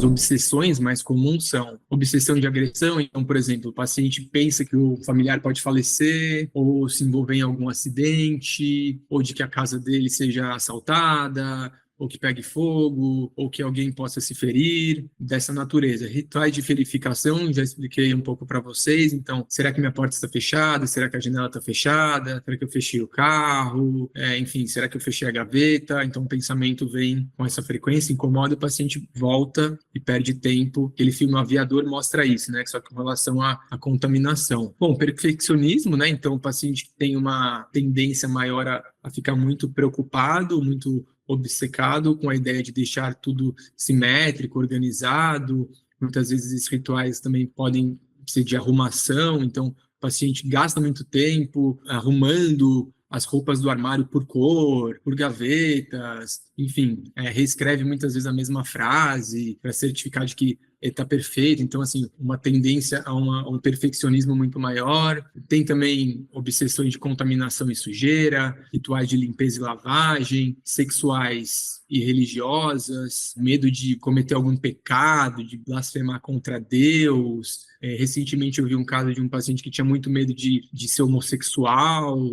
As obsessões mais comuns são obsessão de agressão. Então, por exemplo, o paciente pensa que o familiar pode falecer ou se envolver em algum acidente, ou de que a casa dele seja assaltada, ou que pegue fogo, ou que alguém possa se ferir, dessa natureza. Rituais de verificação, já expliquei um pouco para vocês. Então, será que minha porta está fechada? Será que a janela está fechada? Será que eu fechei o carro? Enfim, será que eu fechei a gaveta? Então, o pensamento vem com essa frequência, incomoda, o paciente volta e perde tempo. Aquele filme O Aviador mostra isso, né? Só que com relação à contaminação. Bom, perfeccionismo, né? Então, o paciente tem uma tendência maior a ficar muito preocupado, muito obcecado com a ideia de deixar tudo simétrico, organizado. Muitas vezes esses rituais também podem ser de arrumação, então o paciente gasta muito tempo arrumando as roupas do armário por cor, por gavetas, enfim, reescreve muitas vezes a mesma frase para certificar de que está perfeito. Então, assim, uma tendência a um perfeccionismo muito maior. Tem também obsessões de contaminação e sujeira, rituais de limpeza e lavagem, sexuais e religiosas, medo de cometer algum pecado, de blasfemar contra Deus. Recentemente eu vi um caso de um paciente que tinha muito medo de ser homossexual,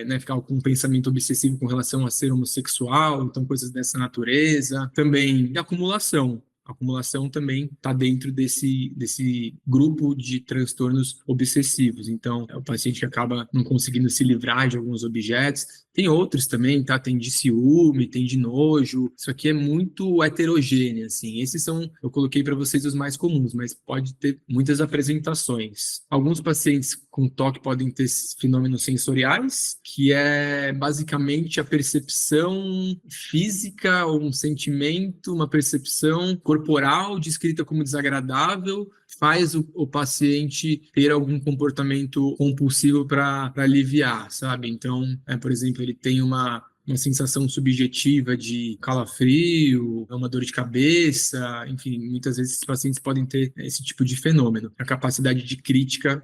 né, ficava com um pensamento obsessivo com relação a ser homossexual, então coisas dessa natureza. Também acumulação. A acumulação também está dentro desse grupo de transtornos obsessivos. Então, é o paciente que acaba não conseguindo se livrar de alguns objetos. Tem outros também, tá? Tem de ciúme, tem de nojo. Isso aqui é muito heterogêneo, assim. Esses são, eu coloquei para vocês os mais comuns, mas pode ter muitas apresentações. Alguns pacientes com TOC podem ter fenômenos sensoriais, que é basicamente a percepção física ou um sentimento, uma percepção corporal descrita como desagradável, faz o paciente ter algum comportamento compulsivo para aliviar, sabe? Então, por exemplo, ele tem uma sensação subjetiva de calafrio, uma dor de cabeça, enfim, muitas vezes esses pacientes podem ter esse tipo de fenômeno. A capacidade de crítica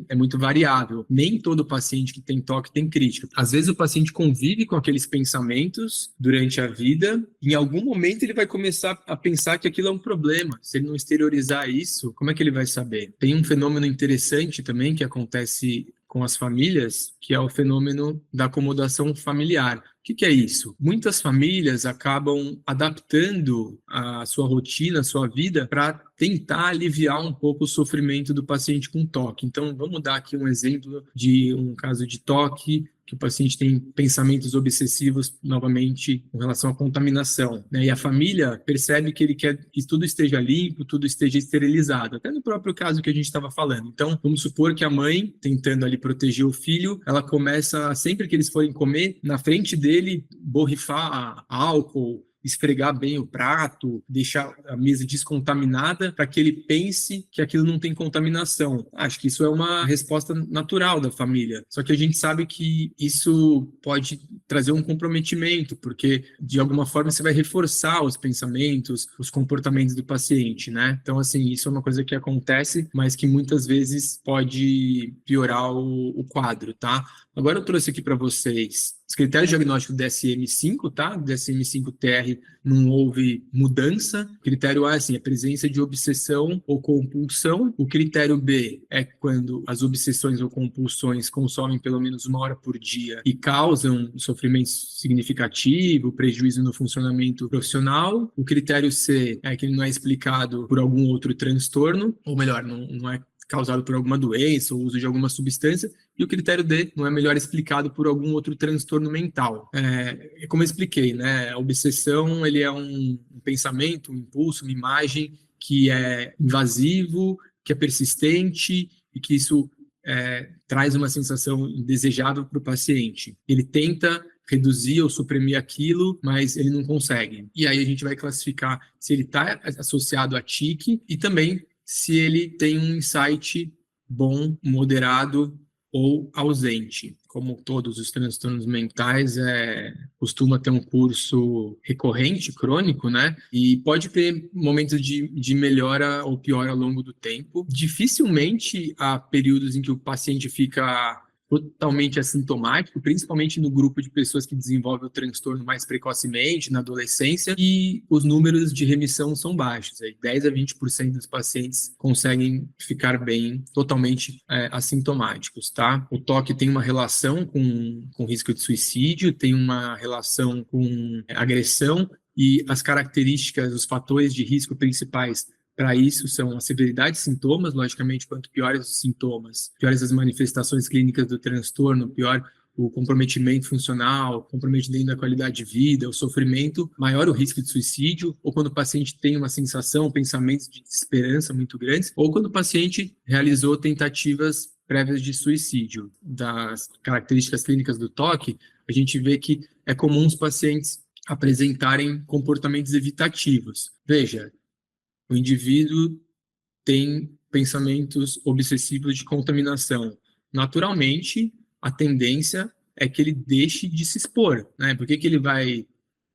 é muito variável. Nem todo paciente que tem TOC tem crítica. Às vezes o paciente convive com aqueles pensamentos durante a vida, e em algum momento ele vai começar a pensar que aquilo é um problema. Se ele não exteriorizar isso, como é que ele vai saber? Tem um fenômeno interessante também que acontece com as famílias, que é o fenômeno da acomodação familiar. O que é isso? Muitas famílias acabam adaptando a sua rotina, a sua vida, para tentar aliviar um pouco o sofrimento do paciente com TOC. Então, vamos dar aqui um exemplo de um caso de TOC, que o paciente tem pensamentos obsessivos, novamente, com relação à contaminação, né? E a família percebe que ele quer que tudo esteja limpo, tudo esteja esterilizado, até no próprio caso que a gente estava falando. Então, vamos supor que a mãe, tentando ali proteger o filho, ela começa, sempre que eles forem comer, na frente dele, borrifar álcool, esfregar bem o prato, deixar a mesa descontaminada para que ele pense que aquilo não tem contaminação. Acho que isso é uma resposta natural da família. Só que a gente sabe que isso pode trazer um comprometimento, porque de alguma forma você vai reforçar os pensamentos, os comportamentos do paciente, né? Então, assim, isso é uma coisa que acontece, mas que muitas vezes pode piorar o quadro, tá? Agora eu trouxe aqui para vocês os critérios diagnósticos do DSM-5, tá? DSM-5-TR não houve mudança. O critério A é assim, a presença de obsessão ou compulsão. O critério B é quando as obsessões ou compulsões consomem pelo menos 1 hora por dia e causam sofrimento significativo, prejuízo no funcionamento profissional. O critério C é que ele não é explicado por algum outro transtorno, ou melhor, não é causado por alguma doença ou uso de alguma substância, e o critério D não é melhor explicado por algum outro transtorno mental. Como eu expliquei, né, a obsessão ele é um pensamento, um impulso, uma imagem que é invasivo, que é persistente e que isso traz uma sensação indesejável para o paciente. Ele tenta reduzir ou suprimir aquilo, mas ele não consegue. E aí a gente vai classificar se ele está associado a TIC e também se ele tem um insight bom, moderado ou ausente. Como todos os transtornos mentais, costuma ter um curso recorrente, crônico, né? E pode ter momentos de melhora ou piora ao longo do tempo. Dificilmente há períodos em que o paciente fica totalmente assintomático, principalmente no grupo de pessoas que desenvolvem o transtorno mais precocemente, na adolescência, e os números de remissão são baixos. Aí 10 a 20% dos pacientes conseguem ficar bem, totalmente assintomáticos, tá? O TOC tem uma relação com risco de suicídio, tem uma relação com agressão, e as características, os fatores de risco principais para isso são a severidade de sintomas, logicamente, quanto piores os sintomas, piores as manifestações clínicas do transtorno, pior o comprometimento funcional, comprometimento da qualidade de vida, o sofrimento, maior o risco de suicídio, ou quando o paciente tem uma sensação, pensamentos de desesperança muito grandes, ou quando o paciente realizou tentativas prévias de suicídio. Das características clínicas do TOC, a gente vê que é comum os pacientes apresentarem comportamentos evitativos. Veja, o indivíduo tem pensamentos obsessivos de contaminação. Naturalmente, a tendência é que ele deixe de se expor, né? Por que ele vai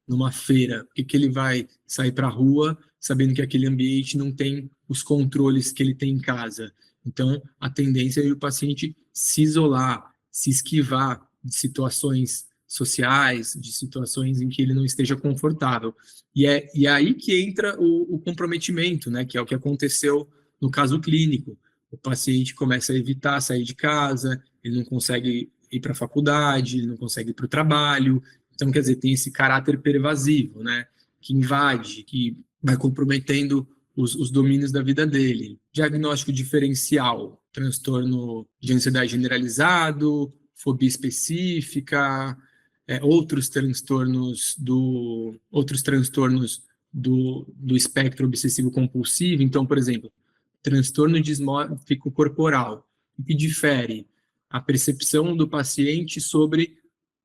numa feira? Por que ele vai sair para a rua sabendo que aquele ambiente não tem os controles que ele tem em casa? Então, a tendência é o paciente se isolar, se esquivar de situações sociais, de situações em que ele não esteja confortável. E é aí que entra o comprometimento, né? Que é o que aconteceu no caso clínico. O paciente começa a evitar sair de casa, ele não consegue ir para a faculdade, ele não consegue ir para o trabalho. Então, quer dizer, tem esse caráter pervasivo, né? Que invade, que vai comprometendo os domínios da vida dele. Diagnóstico diferencial, transtorno de ansiedade generalizado, fobia específica, outros transtornos do espectro obsessivo-compulsivo. Então, por exemplo, transtorno dismórfico corporal, o que difere a percepção do paciente sobre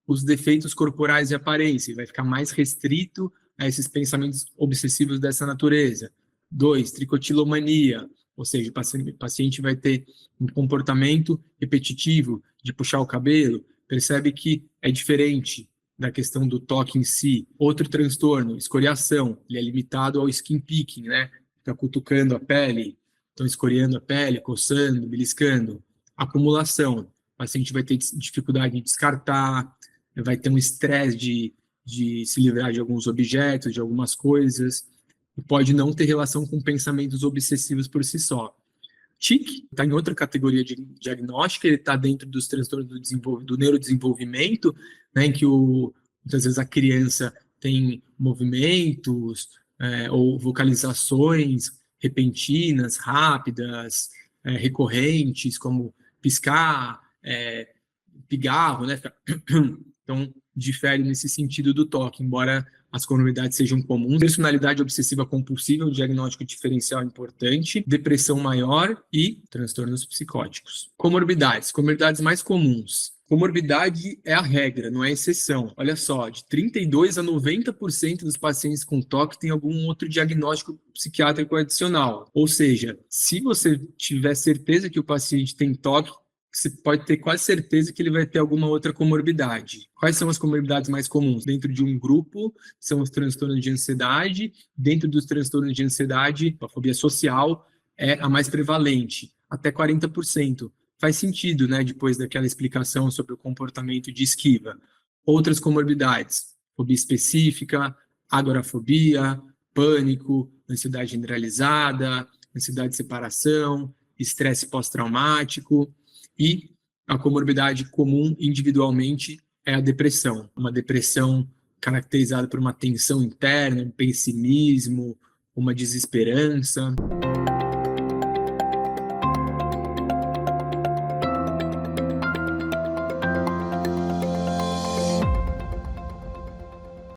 os defeitos corporais e aparência, vai ficar mais restrito a esses pensamentos obsessivos dessa natureza. 2, tricotilomania, ou seja, o paciente vai ter um comportamento repetitivo de puxar o cabelo, percebe que é diferente da questão do toque em si. Outro transtorno, escoriação, ele é limitado ao skin picking, né? Fica cutucando a pele, então escoriando a pele, coçando, beliscando. Acumulação, o paciente vai ter dificuldade em descartar, vai ter um estresse de se livrar de alguns objetos, de algumas coisas, e pode não ter relação com pensamentos obsessivos por si só. TIC está em outra categoria de diagnóstica, ele está dentro dos transtornos do neurodesenvolvimento, né, em que muitas vezes a criança tem movimentos ou vocalizações repentinas, rápidas, recorrentes, como piscar, pigarro, né? Então, difere nesse sentido do toque, embora as comorbidades sejam comuns. Personalidade obsessiva compulsiva, um diagnóstico diferencial importante, depressão maior e transtornos psicóticos. Comorbidades mais comuns. Comorbidade é a regra, não é a exceção. Olha só, de 32% a 90% dos pacientes com TOC tem algum outro diagnóstico psiquiátrico adicional. Ou seja, se você tiver certeza que o paciente tem TOC, você pode ter quase certeza que ele vai ter alguma outra comorbidade. Quais são as comorbidades mais comuns? Dentro de um grupo, são os transtornos de ansiedade. Dentro dos transtornos de ansiedade, a fobia social é a mais prevalente, até 40%. Faz sentido, né, depois daquela explicação sobre o comportamento de esquiva. Outras comorbidades, fobia específica, agorafobia, pânico, ansiedade generalizada, ansiedade de separação, estresse pós-traumático. E a comorbidade comum individualmente é a depressão. Uma depressão caracterizada por uma tensão interna, um pessimismo, uma desesperança.